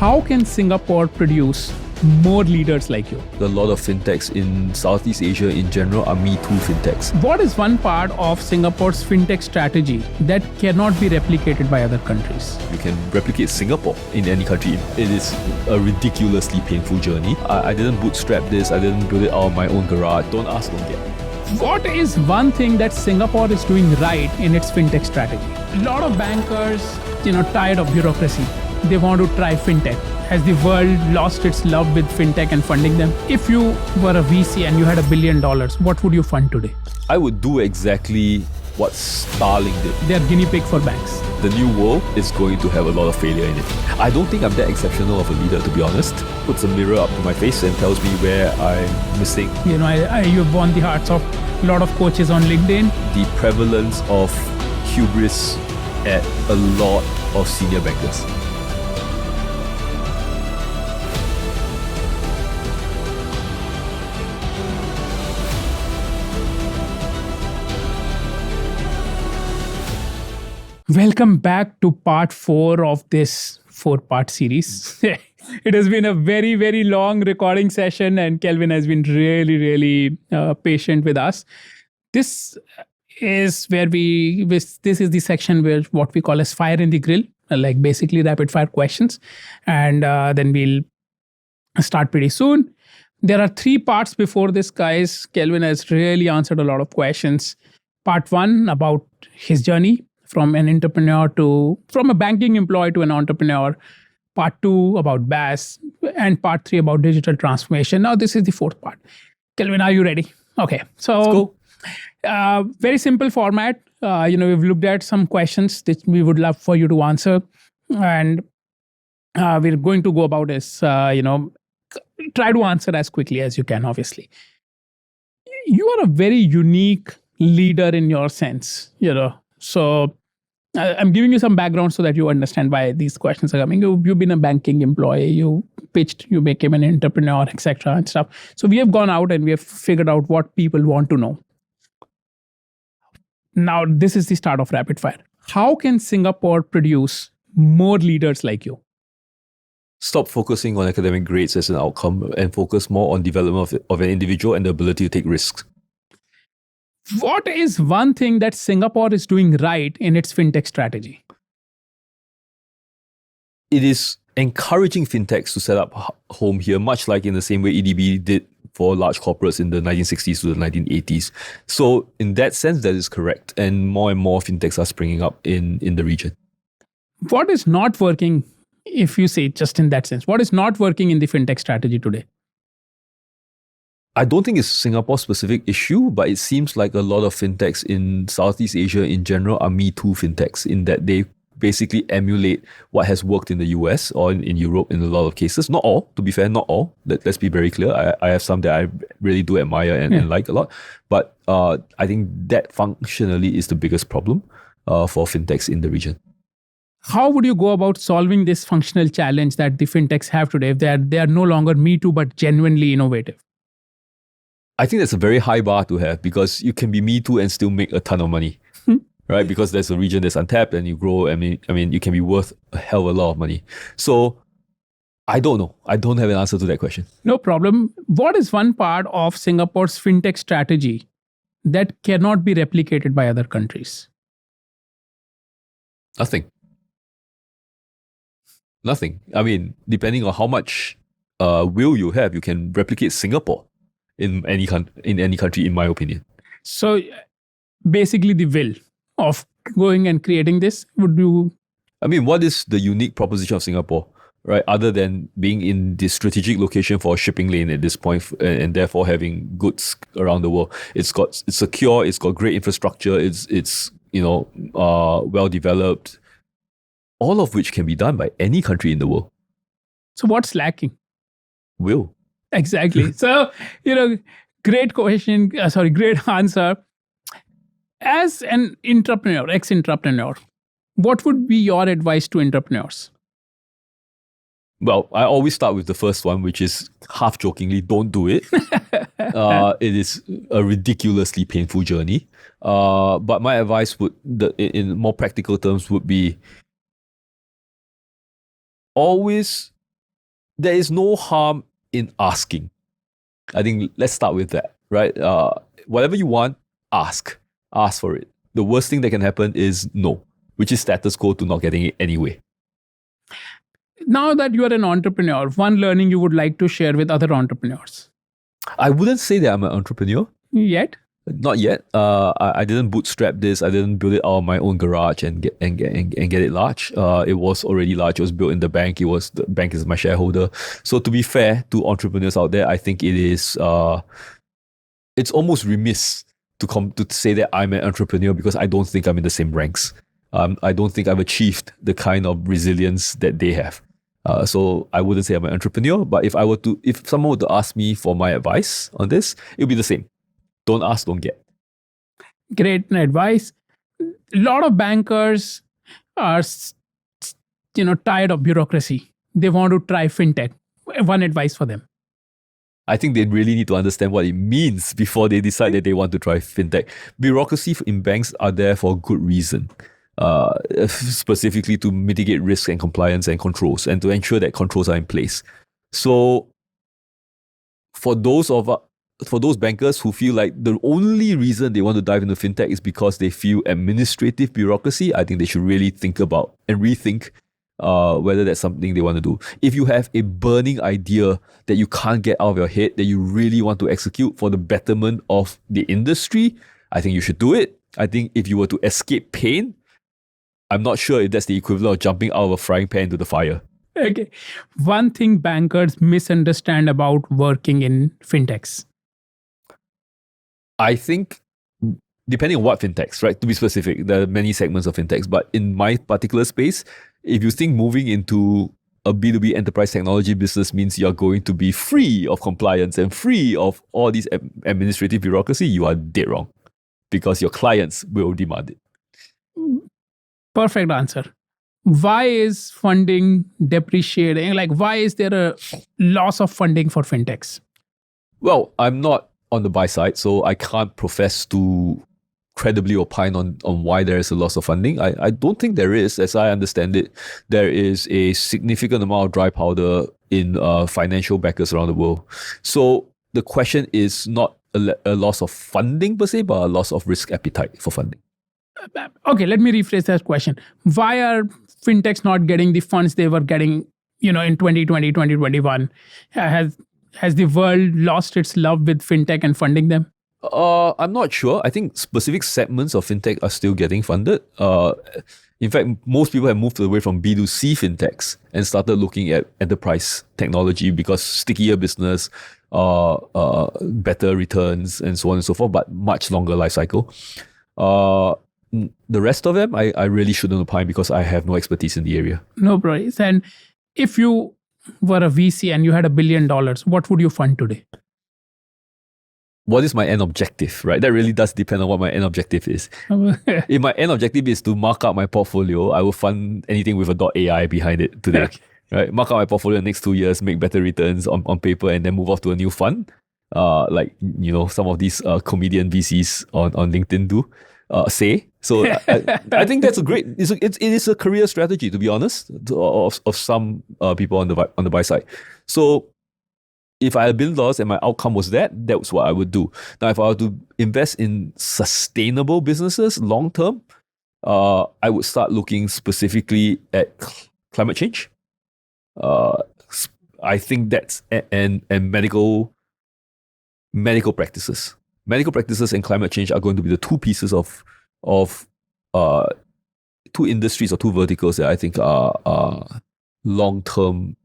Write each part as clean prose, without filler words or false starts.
How can Singapore produce more leaders like you? A lot of fintechs in Southeast Asia in general are Me Too fintechs. What is one part of Singapore's fintech strategy that cannot be replicated by other countries? You can replicate Singapore in any country. It is a ridiculously painful journey. I didn't bootstrap this. I didn't build it out of my own garage. Don't ask, don't get. What is one thing that Singapore is doing right in its fintech strategy? A lot of bankers, tired of bureaucracy. They want to try fintech. Has the world lost its love with fintech and funding them? If you were a VC and you had $1 billion, what would you fund today? I would do exactly what Starling did. They're guinea pig for banks. The new world is going to have a lot of failure in it. I don't think I'm that exceptional of a leader, to be honest. Puts a mirror up to my face and tells me where I'm missing. You've won the hearts of a lot of coaches on LinkedIn. The prevalence of hubris at a lot of senior bankers. Welcome back to part 4 of this 4-part series. It has been a very, very long recording session and Kelvin has been really, really patient with us. This is where this is the section where what we call as fire in the grill, like basically rapid fire questions. And then we'll start pretty soon. There are 3 parts before this, guys. Kelvin has really answered a lot of questions. Part 1 about his journey from a banking employee to an entrepreneur. Part 2 about BaaS, and part 3 about digital transformation. Now this is the 4th part. Kelvin, are you ready? Okay, so very simple format. We've looked at some questions that we would love for you to answer, and we're going to go about this. Try to answer as quickly as you can. Obviously, you are a very unique leader in your sense. So I'm giving you some background so that you understand why these questions are coming. You've been a banking employee, you pitched, you became an entrepreneur, etc. and stuff. So we have gone out and we have figured out what people want to know. Now, this is the start of rapid fire. How can Singapore produce more leaders like you? Stop focusing on academic grades as an outcome and focus more on development of an individual and the ability to take risks. What is one thing that Singapore is doing right in its fintech strategy? It is encouraging fintechs to set up home here, much like in the same way EDB did for large corporates in the 1960s to the 1980s. So in that sense, that is correct. And more fintechs are springing up in the region. What is not working, if you say just in that sense, what is not working in the fintech strategy today? I don't think it's a Singapore-specific issue, but it seems like a lot of fintechs in Southeast Asia in general are Me Too fintechs, in that they basically emulate what has worked in the US or in Europe in a lot of cases. Not all, to be fair, not all. Let's be very clear. I have some that I really do admire and like a lot. But I think that functionally is the biggest problem for fintechs in the region. How would you go about solving this functional challenge that the fintechs have today if they are no longer Me Too but genuinely innovative? I think that's a very high bar to have, because you can be Me Too and still make a ton of money, right? Because there's a region that's untapped and you grow. I mean, you can be worth a hell of a lot of money. So I don't know. I don't have an answer to that question. No problem. What is one part of Singapore's fintech strategy that cannot be replicated by other countries? Nothing. I mean, depending on how much will you have, you can replicate Singapore in any country, in my opinion. So basically the will of going and creating this would you... I mean, what is the unique proposition of Singapore, right? Other than being in this strategic location for a shipping lane at this point and therefore having goods around the world. It's secure, it's got great infrastructure, it's well developed, all of which can be done by any country in the world. So what's lacking? Will. Exactly. So, great question. Great answer. As an ex-entrepreneur, what would be your advice to entrepreneurs? Well, I always start with the first one, which is half jokingly, don't do it. It is a ridiculously painful journey. But my advice in more practical terms would be always there is no harm in asking. I think let's start with that, right? Whatever you want, ask. Ask for it. The worst thing that can happen is no, which is status quo to not getting it anyway. Now that you are an entrepreneur, one learning you would like to share with other entrepreneurs? I wouldn't say that I'm an entrepreneur. Yet? Not yet. I didn't bootstrap this. I didn't build it out of my own garage and get it large. It was already large. It was built in the bank. The bank is my shareholder. So to be fair to entrepreneurs out there, I think it is it's almost remiss to say that I'm an entrepreneur because I don't think I'm in the same ranks. I don't think I've achieved the kind of resilience that they have. So I wouldn't say I'm an entrepreneur. But if someone were to ask me for my advice on this, it would be the same. Don't ask, don't get. Great advice. A lot of bankers are, tired of bureaucracy. They want to try fintech. One advice for them. I think they really need to understand what it means before they decide that they want to try fintech. Bureaucracy in banks are there for a good reason. Specifically to mitigate risk and compliance and controls, and to ensure that controls are in place. So for those bankers who feel like the only reason they want to dive into fintech is because they feel administrative bureaucracy, I think they should really think about and rethink whether that's something they want to do. If you have a burning idea that you can't get out of your head, that you really want to execute for the betterment of the industry, I think you should do it. I think if you were to escape pain, I'm not sure if that's the equivalent of jumping out of a frying pan into the fire. Okay. One thing bankers misunderstand about working in fintechs. I think, depending on what fintechs, right? To be specific, there are many segments of fintechs, but in my particular space, if you think moving into a B2B enterprise technology business means you're going to be free of compliance and free of all these administrative bureaucracy, you are dead wrong, because your clients will demand it. Perfect answer. Why is funding depreciating? Like, why is there a loss of funding for fintechs? Well, I'm not on the buy side, so I can't profess to credibly opine on why there is a loss of funding. I don't think there is. As I understand it, there is a significant amount of dry powder in financial backers around the world. So the question is not a loss of funding per se, but a loss of risk appetite for funding. Okay, let me rephrase that question. Why are fintechs not getting the funds they were getting, in 2020, 2021? Has the world lost its love with fintech and funding them? I'm not sure. I think specific segments of fintech are still getting funded. In fact, most people have moved away from B2C fintechs and started looking at enterprise technology because stickier business, better returns, and so on and so forth, but much longer life cycle. The rest of them, I really shouldn't opine because I have no expertise in the area. No worries. And if you were a VC and you had $1 billion, what would you fund today? What is my end objective, right? That really does depend on what my end objective is. If my end objective is to mark up my portfolio, I will fund anything with a .ai behind it today. Right? Mark up my portfolio in the next 2 years, make better returns on paper, and then move off to a new fund. Like, some of these comedian VCs on LinkedIn do. Say. So I think that's it is a career strategy, to be honest, of some people on the buy side. So if I had $1 billion and my outcome was that was what I would do. Now, if I were to invest in sustainable businesses long term, I would start looking specifically at climate change. I think that's and medical practices. Medical practices and climate change are going to be the two pieces of two industries or two verticals that I think are long-term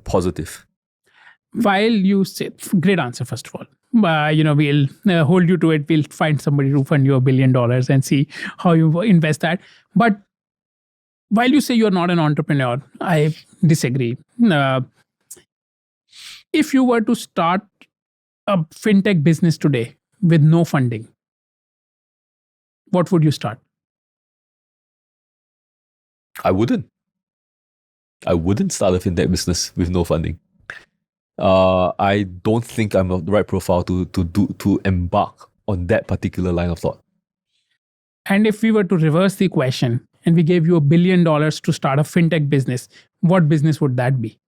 positive. While you say, great answer, first of all. We'll hold you to it. We'll find somebody to fund you $1 billion and see how you invest that. But while you say you're not an entrepreneur, I disagree. If you were to start a fintech business today with no funding, what would you start? I wouldn't start a fintech business with no funding. I don't think I'm the right profile to embark on that particular line of thought. And if we were to reverse the question and we gave you $1 billion to start a fintech business, what business would that be?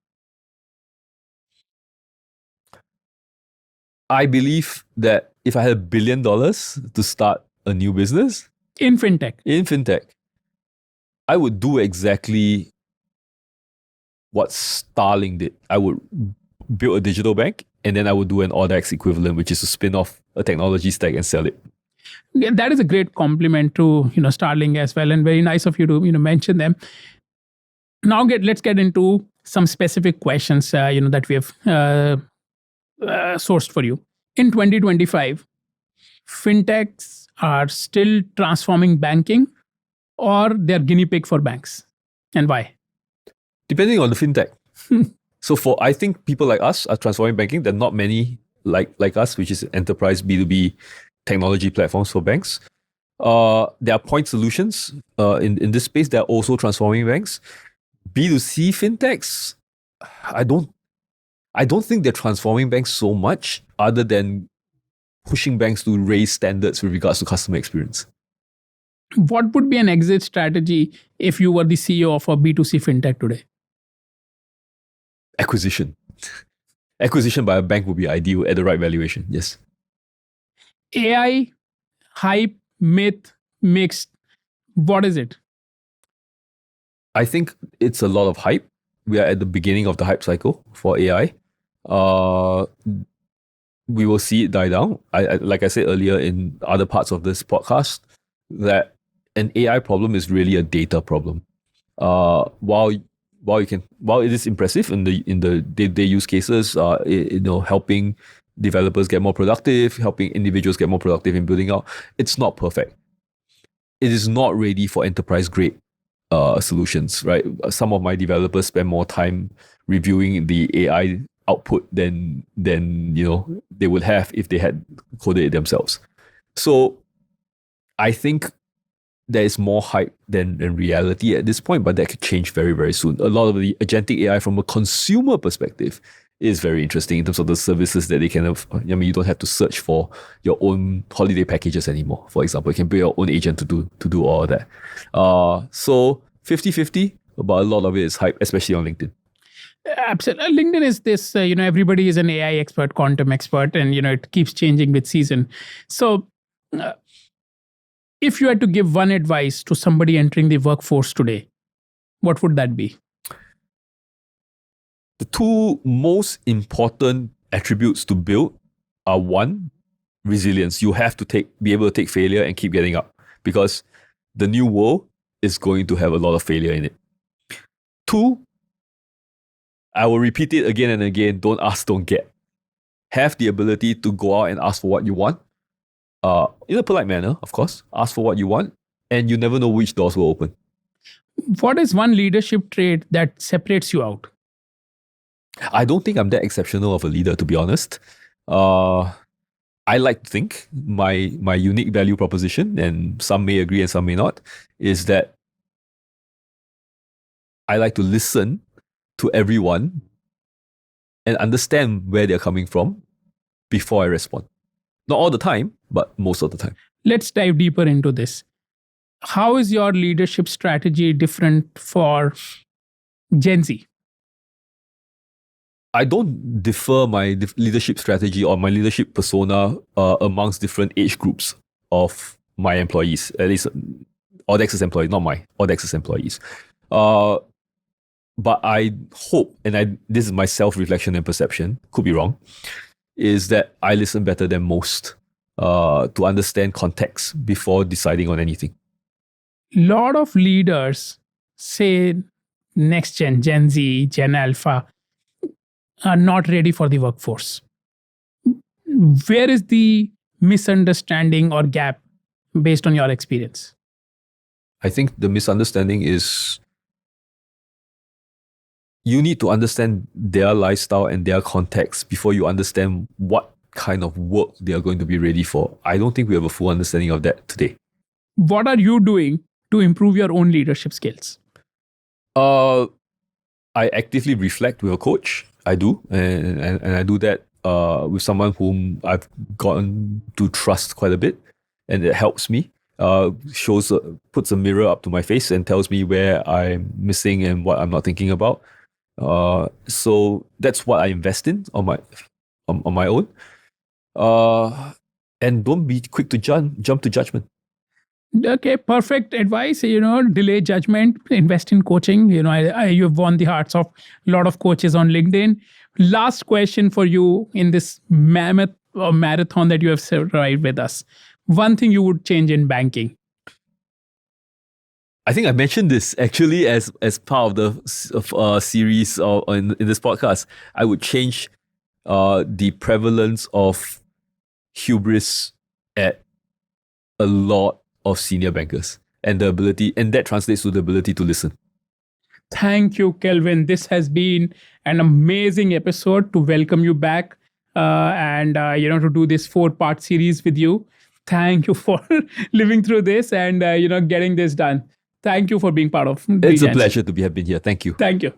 I believe that if I had $1 billion to start a new business In fintech. in fintech, I would do exactly what Starling did. I would build a digital bank, and then I would do an ODAX equivalent, which is to spin off a technology stack and sell it. Yeah, that is a great compliment to Starling as well, and very nice of you to mention them. Now let's get into some specific questions that we have sourced for you. In 2025, fintechs are still transforming banking, or they're guinea pig for banks, and why? Depending on the fintech. So I think people like us are transforming banking. There are not many like us, which is enterprise B2B technology platforms for banks. There are point solutions in this space that are also transforming banks. B2C fintechs, I don't think they're transforming banks so much other than pushing banks to raise standards with regards to customer experience. What would be an exit strategy if you were the CEO of a B2C fintech today? Acquisition. Acquisition by a bank would be ideal at the right valuation. Yes. AI, hype, myth, mixed. What is it? I think it's a lot of hype. We are at the beginning of the hype cycle for AI. We will see it die down. I like I said earlier in other parts of this podcast, that an AI problem is really a data problem. While it is impressive in the day-to-day use cases, helping developers get more productive, helping individuals get more productive in building out, it's not perfect. It is not ready for enterprise grade solutions, right? Some of my developers spend more time reviewing the AI output than they would have if they had coded it themselves. So I think there is more hype than reality at this point, but that could change very, very soon. A lot of the agentic AI from a consumer perspective is very interesting in terms of the services that they can have. I mean, you don't have to search for your own holiday packages anymore, for example. You can build your own agent to do all of that. So 50-50, but a lot of it is hype, especially on LinkedIn. Absolutely. LinkedIn is this, everybody is an AI expert, quantum expert, and, it keeps changing with season. So if you had to give one advice to somebody entering the workforce today, what would that be? The two most important attributes to build are, one, resilience. You have to be able to take failure and keep getting up, because the new world is going to have a lot of failure in it. Two, I will repeat it again and again, don't ask, don't get. Have the ability to go out and ask for what you want. In a polite manner, of course. Ask for what you want, and you never know which doors will open. What is one leadership trait that separates you out? I don't think I'm that exceptional of a leader, to be honest. I like to think my unique value proposition, and some may agree and some may not, is that I like to listen to everyone and understand where they're coming from before I respond. Not all the time, but most of the time. Let's dive deeper into this. How is your leadership strategy different for Gen Z? I don't differ my leadership strategy or my leadership persona amongst different age groups of my employees. At least Audex's employees, not my Audex's employees. But I hope, and this is my self-reflection and perception, could be wrong, is that I listen better than most to understand context before deciding on anything. Lot of leaders say next Gen Z, Gen Alpha are not ready for the workforce. Where is the misunderstanding or gap based on your experience? I think the misunderstanding is you need to understand their lifestyle and their context before you understand what kind of work they are going to be ready for. I don't think we have a full understanding of that today. What are you doing to improve your own leadership skills? I actively reflect with a coach. I do, and I do that with someone whom I've gotten to trust quite a bit, and it helps me. Puts a mirror up to my face and tells me where I'm missing and what I'm not thinking about. So that's what I invest in on my own. And don't be quick to jump to judgment. Okay, perfect advice. Delay judgment, invest in coaching. You've won the hearts of a lot of coaches on LinkedIn. Last question for you in this mammoth or marathon that you have survived with us. One thing you would change in banking. I think I mentioned this actually as part of the series in this podcast. I would change the prevalence of hubris at a lot of senior bankers, and that translates to the ability to listen. Thank you, Kelvin. This has been an amazing episode to welcome you back and to do this 4-part series with you. Thank you for living through this and getting this done. Thank you for being part of It's a Regents. pleasure to have been here. Thank you. Thank you.